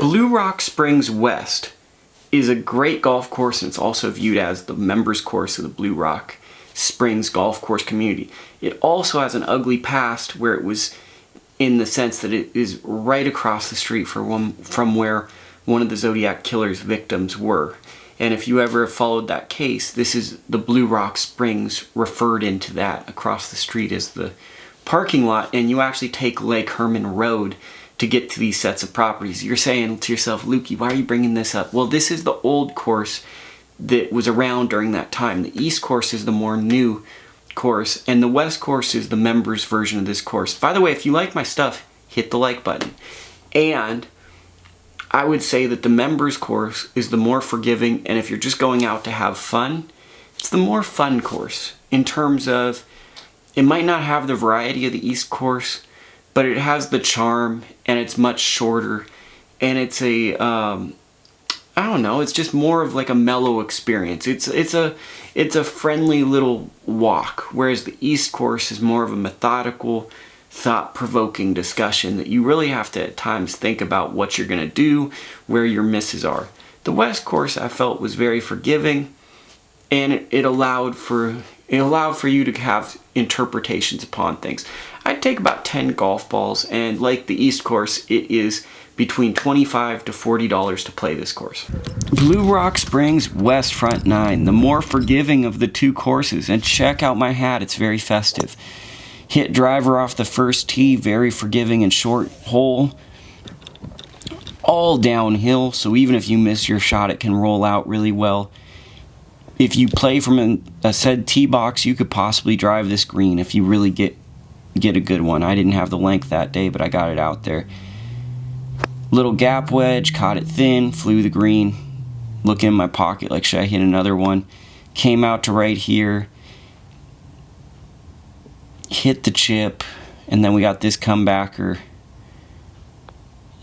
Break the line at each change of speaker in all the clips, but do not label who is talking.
Blue Rock Springs West is a great golf course, and it's also viewed as the members course of the Blue Rock Springs golf course community. It also has an ugly past where it was, in the sense that it is right across the street from where one of the Zodiac Killer's victims were. And if you ever followed that case, this is the Blue Rock Springs referred into that. Across the street is the parking lot, and you actually take Lake Herman Road to get to these sets of properties. You're saying to yourself, Lukie, why are you bringing this up? Well, this is the old course that was around during that time. The East course is the more new course, and the West course is the members version of this course. By the way, if you like my stuff, hit the like button. And I would say that the members course is the more forgiving, and if you're just going out to have fun, it's the more fun course in terms of it might not have the variety of the East course, but it has the charm, and it's much shorter, and it's a I don't know, it's just more of like a mellow experience. It's a friendly little walk, whereas the East course is more of a methodical, thought-provoking discussion that you really have to at times think about what you're going to do, where your misses are. The West course I felt was very forgiving, and it allowed for you to have interpretations upon things. I'd take about 10 golf balls, and like the East course, it is between $25 to $40 to play this course. Blue Rock Springs West Front 9, the more forgiving of the two courses. And check out my hat, it's very festive. Hit driver off the first tee, very forgiving and short hole. All downhill, so even if you miss your shot, it can roll out really well. If you play from a said tee box, you could possibly drive this green if you really get a good one. I didn't have the length that day, but I got it out there. Little gap wedge, caught it thin, flew the green. Look in my pocket like, should I hit another one? Came out to right here. Hit the chip, and then we got this comebacker.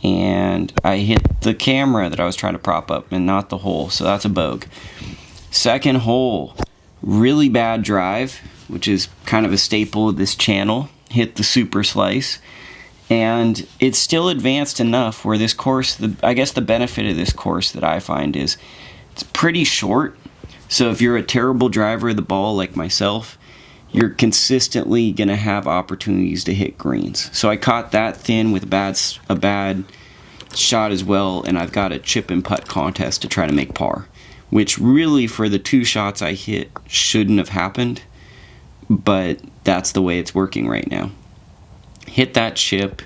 And I hit the camera that I was trying to prop up and not the hole, so that's a bogue. Second hole, really bad drive, which is kind of a staple of this channel. Hit the super slice, and it's still advanced enough where this course, I guess the benefit of this course that I find is it's pretty short. So if you're a terrible driver of the ball like myself, you're consistently going to have opportunities to hit greens. So I caught that thin with a bad shot as well, and I've got a chip and putt contest to try to make par, which really for the two shots I hit shouldn't have happened, but that's the way it's working right now. Hit that chip,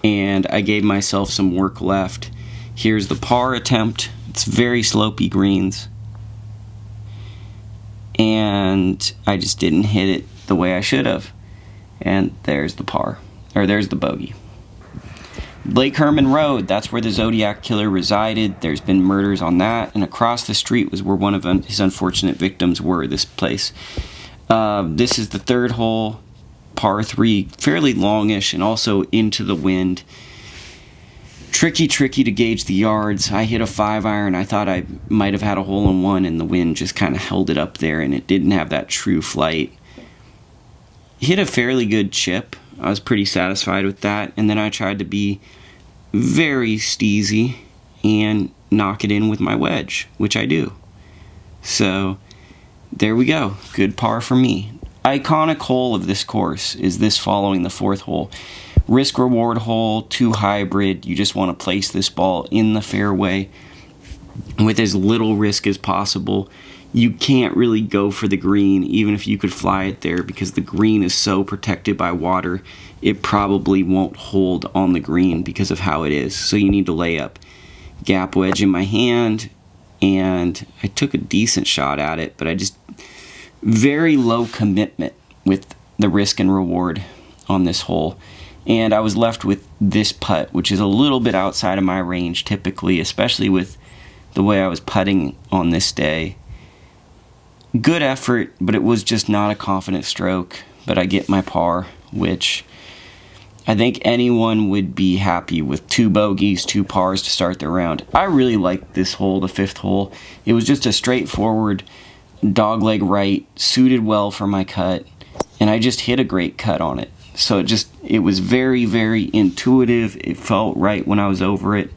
and I gave myself some work left. Here's the par attempt. It's very slopey greens, and I just didn't hit it the way I should have. And there's the par, or there's the bogey. Lake Herman Road, that's where the Zodiac Killer resided. There's been murders on that, and across the street was where one of his unfortunate victims were, this place. This is the third hole, par 3, fairly longish and also into the wind. Tricky to gauge the yards. I hit a 5-iron. I thought I might have had a hole-in-one, and the wind just kind of held it up there, and it didn't have that true flight. Hit a fairly good chip. I was pretty satisfied with that, and then I tried to be very steezy and knock it in with my wedge, which I do. So there we go. Good par for me. Iconic hole of this course is this following the fourth hole. Risk reward hole, 2 hybrid. You just want to place this ball in the fairway with as little risk as possible. You can't really go for the green even if you could fly it there, because the green is so protected by water it probably won't hold on the green because of how it is. So you need to lay up. Gap wedge in my hand, and I took a decent shot at it, but I just very low commitment with the risk and reward on this hole. And I was left with this putt, which is a little bit outside of my range typically, especially with the way I was putting on this day. Good effort, but it was just not a confident stroke. But I get my par, which I think anyone would be happy with. 2 bogeys, 2 pars to start the round. I really liked this hole, the 5th hole. It was just a straightforward dogleg right, suited well for my cut, and I just hit a great cut on it. So it was very, very intuitive. It felt right when I was over it.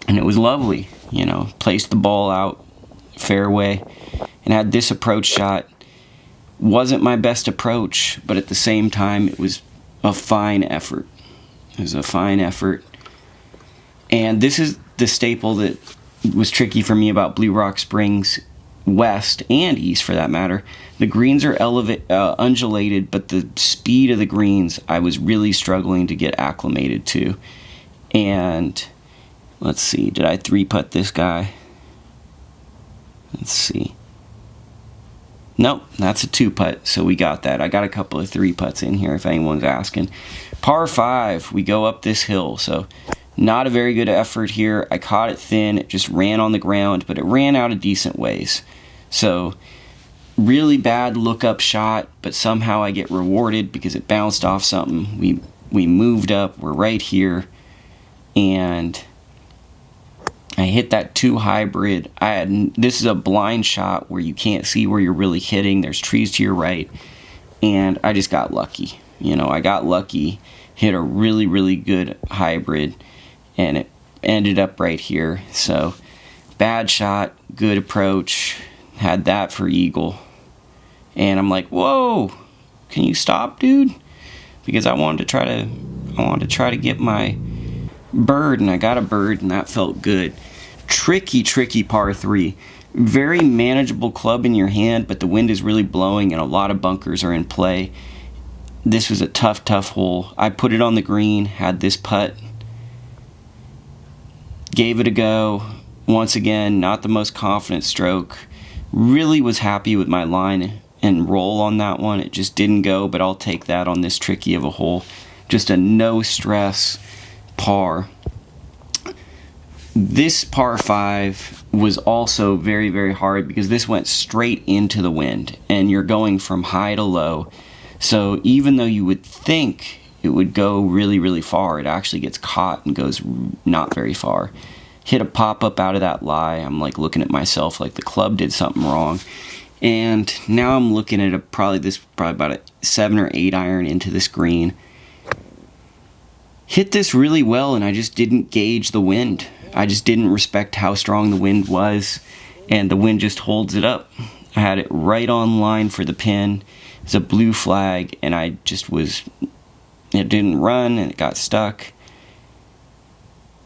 And it was lovely, you know, placed the ball out fairway and had this approach shot. Wasn't my best approach, but at the same time, it was a fine effort. It was a fine effort. And this is the staple that was tricky for me about Blue Rock Springs West and East for that matter. The greens are undulated, but the speed of the greens I was really struggling to get acclimated to. And let's see, did I 3-putt this guy? Let's see. Nope, that's a 2-putt, so we got that. I got a couple of 3-putts in here if anyone's asking. Par 5, we go up this hill, so not a very good effort here. I caught it thin, it just ran on the ground, but it ran out a decent ways. So, really bad look-up shot, but somehow I get rewarded because it bounced off something. We moved up, we're right here, and I hit that 2 hybrid. This is a blind shot where you can't see where you're really hitting. There's trees to your right, and I just got lucky. You know, I got lucky, hit a really, really good hybrid, and it ended up right here. So, bad shot, good approach, had that for eagle. And I'm like, whoa, can you stop, dude? Because I wanted to try to get my bird, and I got a bird, and that felt good. Tricky par 3. Very manageable club in your hand, but the wind is really blowing and a lot of bunkers are in play. This was a tough hole. I put it on the green, had this putt, gave it a go. Once again, not the most confident stroke. Really was happy with my line and roll on that one. It just didn't go, but I'll take that on this tricky of a hole. Just a no stress par. This par 5 was also very, very hard because this went straight into the wind and you're going from high to low. So even though you would think it would go really, really far, it actually gets caught and goes not very far. Hit a pop-up out of that lie. I'm like looking at myself like the club did something wrong. And now I'm looking at probably about a 7 or 8 iron into this green. Hit this really well and I just didn't gauge the wind. I just didn't respect how strong the wind was, and the wind just holds it up. I had it right on line for the pin. It's a blue flag, and it didn't run, and it got stuck.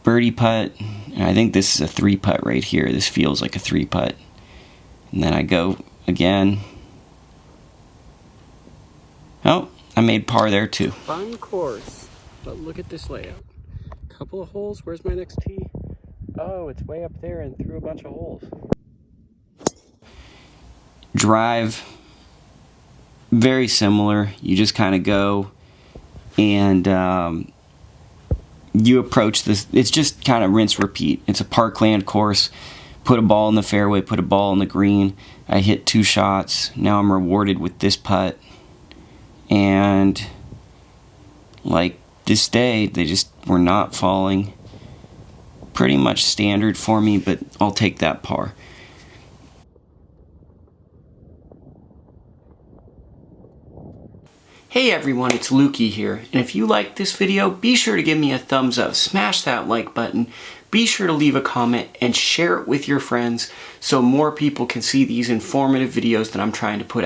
Birdie putt, and I think this is a 3-putt right here. This feels like a 3-putt. And then I go again. Oh, I made par there too.
Fun course, but look at this layout. Couple of holes, where's my next tee? Oh, it's way up there and through a bunch of holes.
Drive, very similar. You just kind of go and you approach this. It's just kind of rinse, repeat. It's a parkland course. Put a ball in the fairway, put a ball in the green. I hit 2 shots. Now I'm rewarded with this putt. And like this day, they just were not falling. Pretty much standard for me, but I'll take that par. Hey everyone, it's Lukie here, and if you liked this video, be sure to give me a thumbs up, smash that like button, be sure to leave a comment, and share it with your friends so more people can see these informative videos that I'm trying to put out.